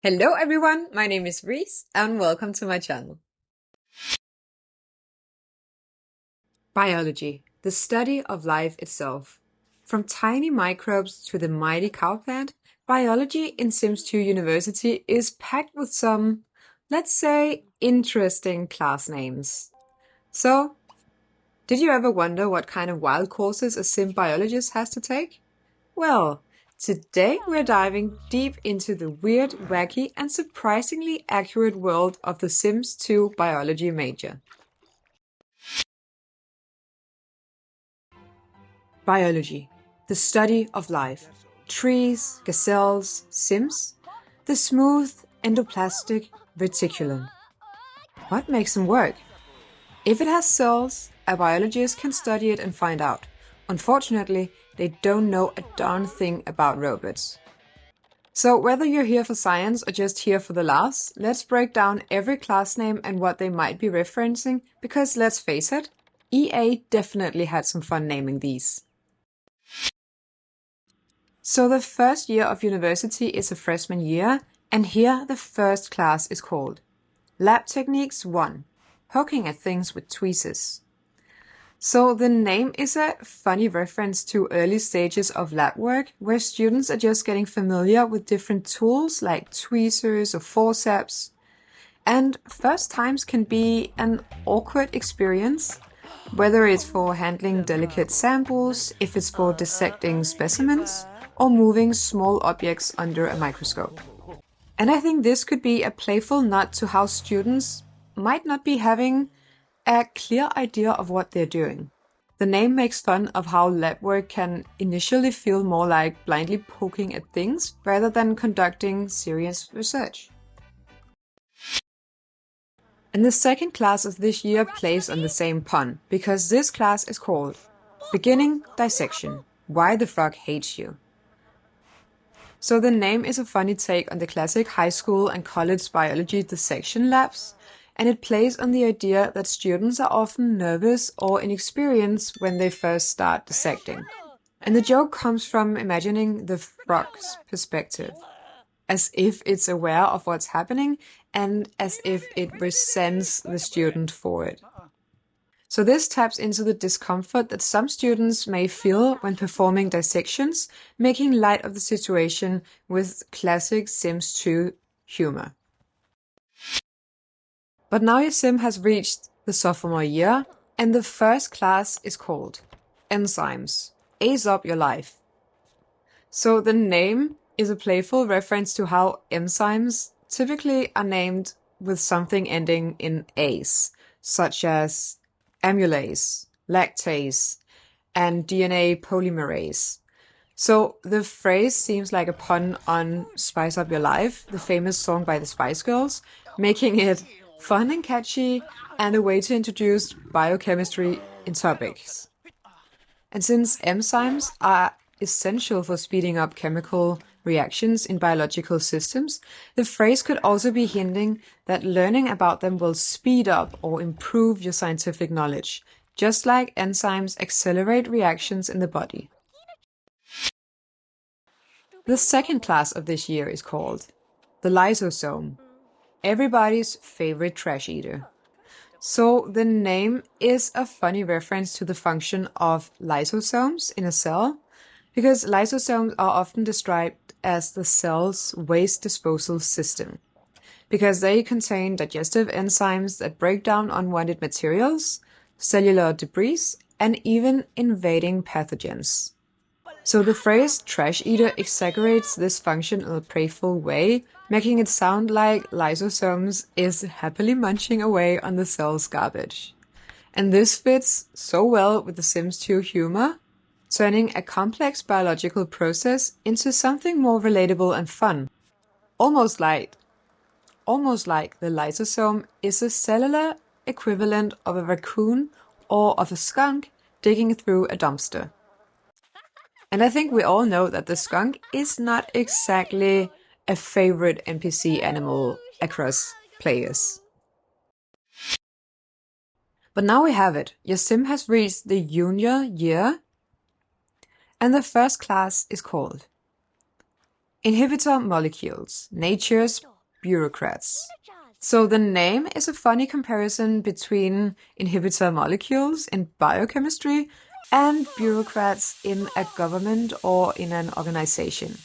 Hello everyone, my name is Reese and welcome to my channel. Biology, the study of life itself. From tiny microbes to the mighty cow plant, biology in Sims 2 University is packed with some, let's say, interesting class names. So, did you ever wonder what kind of wild courses a sim biologist has to take? Well, today we're diving deep into the weird, wacky, and surprisingly accurate world of the Sims 2 biology major. Biology, the study of life. Trees, gazelles, Sims, the smooth endoplastic reticulum. What makes them work? If it has cells, a biologist can study it and find out. Unfortunately, they don't know a darn thing about robots. So whether you're here for science or just here for the laughs, let's break down every class name and what they might be referencing, because let's face it, EA definitely had some fun naming these. So the first year of university is a freshman year, and here the first class is called Lab Techniques 1, Poking at Things with Tweezers. So the name is a funny reference to early stages of lab work, where students are just getting familiar with different tools like tweezers or forceps. And first times can be an awkward experience, whether it's for handling delicate samples, if it's for dissecting specimens, or moving small objects under a microscope. And I think this could be a playful nod to how students might not be having a clear idea of what they're doing. The name makes fun of how lab work can initially feel more like blindly poking at things rather than conducting serious research. And the second class of this year plays on the same pun, because this class is called Beginning Dissection, Why the Frog Hates You. So the name is a funny take on the classic high school and college biology dissection labs, and it plays on the idea that students are often nervous or inexperienced when they first start dissecting. And the joke comes from imagining the frog's perspective, as if it's aware of what's happening and as if it resents the student for it. So this taps into the discomfort that some students may feel when performing dissections, making light of the situation with classic Sims 2 humor. But now your sim has reached the sophomore year, and the first class is called Enzymes. Ace up your life. So the name is a playful reference to how enzymes typically are named with something ending in ase, such as amylase, lactase, and DNA polymerase. So the phrase seems like a pun on Spice Up Your Life, the famous song by the Spice Girls, making it fun and catchy and a way to introduce biochemistry in topics. And since enzymes are essential for speeding up chemical reactions in biological systems, the phrase could also be hinting that learning about them will speed up or improve your scientific knowledge, just like enzymes accelerate reactions in the body. The second class of this year is called the lysosome, everybody's favorite trash eater. So the name is a funny reference to the function of lysosomes in a cell, because lysosomes are often described as the cell's waste disposal system, because they contain digestive enzymes that break down unwanted materials, cellular debris, and even invading pathogens. So the phrase trash eater exaggerates this function in a playful way, making it sound like lysosomes is happily munching away on the cell's garbage. And this fits so well with the Sims 2 humor, turning a complex biological process into something more relatable and fun. Almost like the lysosome is a cellular equivalent of a raccoon or of a skunk digging through a dumpster. And I think we all know that the skunk is not exactly a favorite NPC animal across players. But now we have it. Your sim has reached the junior year, and the first class is called Inhibitor Molecules, Nature's bureaucrats. So the name is a funny comparison between inhibitor molecules in biochemistry and bureaucrats in a government or in an organization.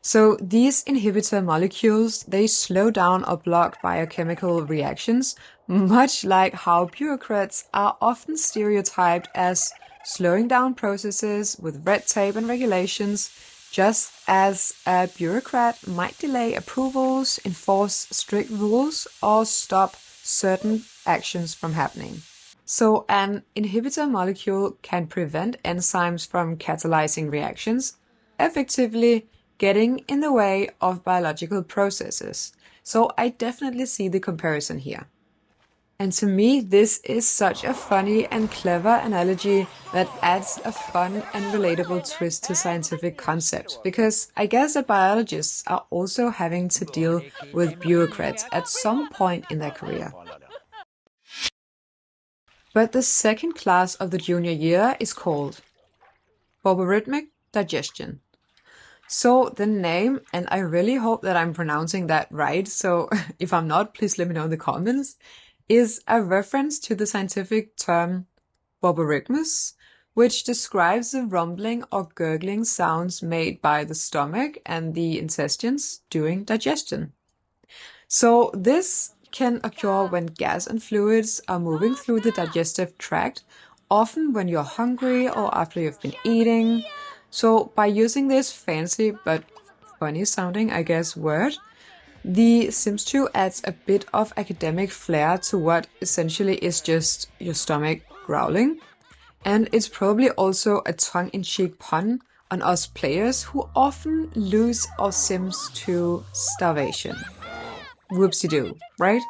So these inhibitor molecules, they slow down or block biochemical reactions, much like how bureaucrats are often stereotyped as slowing down processes with red tape and regulations, just as a bureaucrat might delay approvals, enforce strict rules, or stop certain actions from happening. So an inhibitor molecule can prevent enzymes from catalyzing reactions, effectively getting in the way of biological processes. So I definitely see the comparison here. And to me, this is such a funny and clever analogy that adds a fun and relatable twist to scientific concepts, because I guess that biologists are also having to deal with bureaucrats at some point in their career. But the second class of the junior year is called logarithmic digestion. So the name, and I really hope that I'm pronouncing that right, so if I'm not, please let me know in the comments, is a reference to the scientific term logarithmus, which describes the rumbling or gurgling sounds made by the stomach and the intestines during digestion. So this can occur when gas and fluids are moving through the digestive tract, often when you're hungry or after you've been eating. So by using this fancy but funny sounding, I guess, word, the Sims 2 adds a bit of academic flair to what essentially is just your stomach growling. And it's probably also a tongue-in-cheek pun on us players who often lose our Sims to starvation. Whoopsie-doo, right?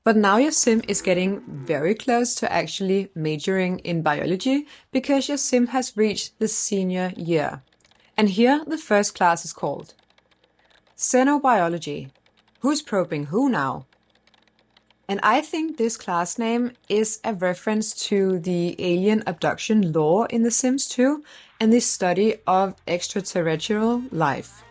But now your sim is getting very close to actually majoring in biology because your sim has reached the senior year. And here the first class is called Xenobiology. Who's probing who now? And I think this class name is a reference to the alien abduction law in The Sims 2 and the study of extraterrestrial life.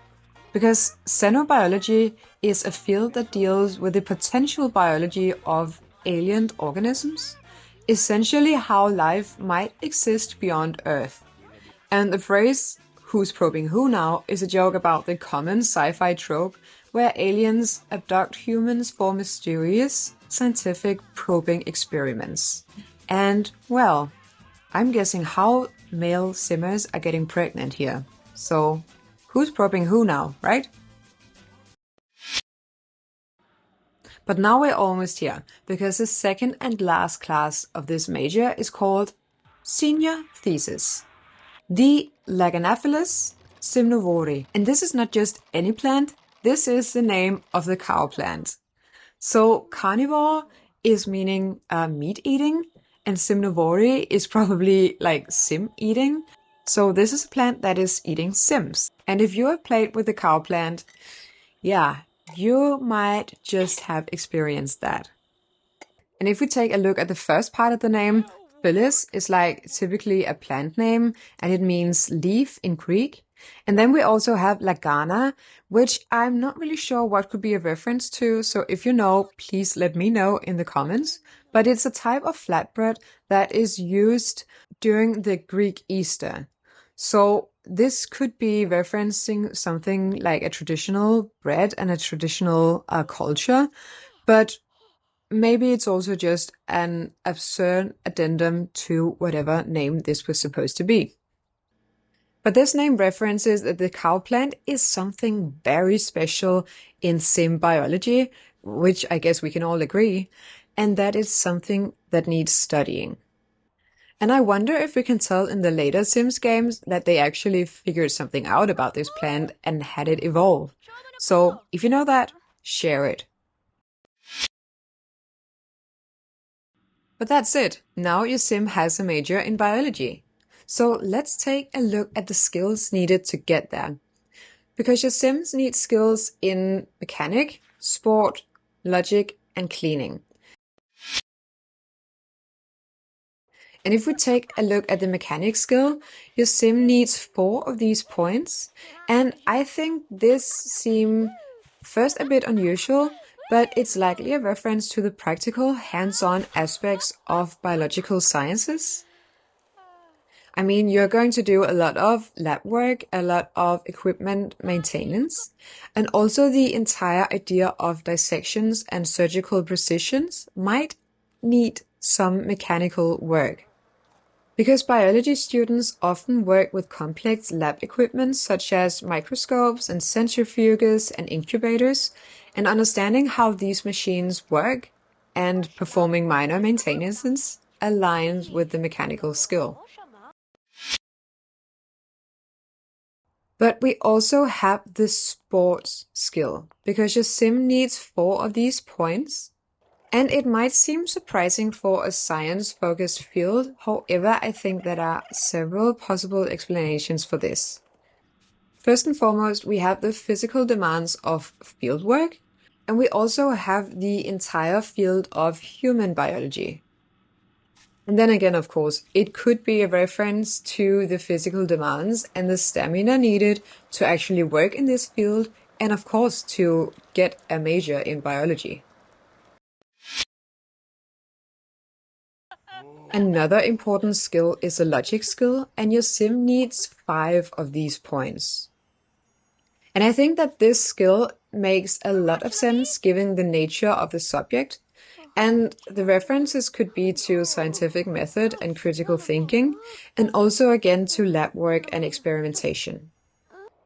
Because xenobiology is a field that deals with the potential biology of alien organisms, essentially how life might exist beyond Earth. And the phrase, who's probing who now, is a joke about the common sci-fi trope where aliens abduct humans for mysterious scientific probing experiments. And, well, I'm guessing how male simmers are getting pregnant here. So, who's probing who now, right? But now we're almost here, because the second and last class of this major is called Senior Thesis. The Laganaphilus simnovori. And this is not just any plant, this is the name of the cow plant. So carnivore is meaning meat eating, and simnovori is probably like sim eating. So this is a plant that is eating sims. And if you have played with the cow plant, yeah, you might just have experienced that. And if we take a look at the first part of the name, Phyllis is like typically a plant name, and it means leaf in Greek. And then we also have Lagana, which I'm not really sure what could be a reference to. So if you know, please let me know in the comments. But it's a type of flatbread that is used during the Greek Easter. So this could be referencing something like a traditional bread and a traditional culture. But maybe it's also just an absurd addendum to whatever name this was supposed to be. But this name references that the cow plant is something very special in sim biology, which I guess we can all agree, and that is something that needs studying. And I wonder if we can tell in the later Sims games that they actually figured something out about this plant and had it evolve. So if you know that, share it. But that's it. Now your sim has a major in biology. So let's take a look at the skills needed to get there. Because your sims need skills in mechanic, sport, logic, and cleaning. And if we take a look at the mechanics skill, your sim needs 4 of these points. And I think this seems first a bit unusual, but it's likely a reference to the practical, hands-on aspects of biological sciences. I mean, you're going to do a lot of lab work, a lot of equipment maintenance, and also the entire idea of dissections and surgical precisions might need some mechanical work. Because biology students often work with complex lab equipment such as microscopes and centrifuges and incubators, and understanding how these machines work and performing minor maintenance aligns with the mechanical skill. But we also have the sports skill, because your sim needs 4 of these points. And it might seem surprising for a science-focused field, however, I think there are several possible explanations for this. First and foremost, we have the physical demands of fieldwork, and we also have the entire field of human biology. And then again, of course, it could be a reference to the physical demands and the stamina needed to actually work in this field, and of course, to get a major in biology. Another important skill is a logic skill, and your sim needs 5 of these points. And I think that this skill makes a lot of sense given the nature of the subject, and the references could be to scientific method and critical thinking, and also again to lab work and experimentation.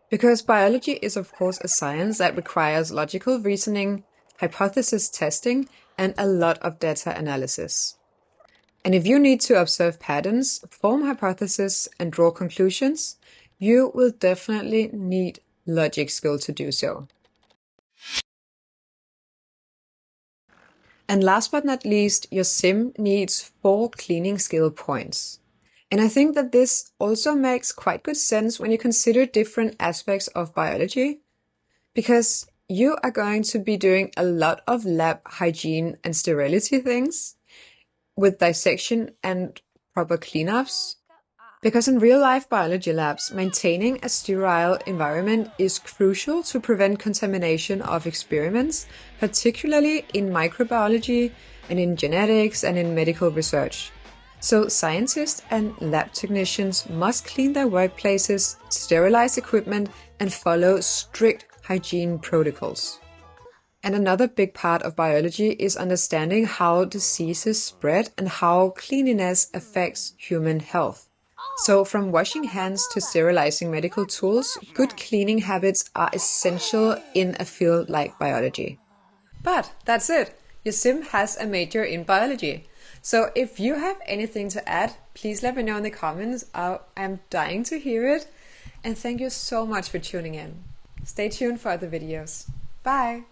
Because biology is of course a science that requires logical reasoning, hypothesis testing, and a lot of data analysis. And if you need to observe patterns, form hypotheses, and draw conclusions, you will definitely need logic skill to do so. And last but not least, your sim needs 4 cleaning skill points. And I think that this also makes quite good sense when you consider different aspects of biology, because you are going to be doing a lot of lab hygiene and sterility things, with dissection and proper cleanups. Because in real-life biology labs, maintaining a sterile environment is crucial to prevent contamination of experiments, particularly in microbiology and in genetics and in medical research. So scientists and lab technicians must clean their workplaces, sterilize equipment, and follow strict hygiene protocols. And another big part of biology is understanding how diseases spread and how cleanliness affects human health. So from washing hands to sterilizing medical tools, good cleaning habits are essential in a field like biology. But that's it! Your sim has a major in biology. So if you have anything to add, please let me know in the comments. I'm dying to hear it. And thank you so much for tuning in. Stay tuned for other videos. Bye!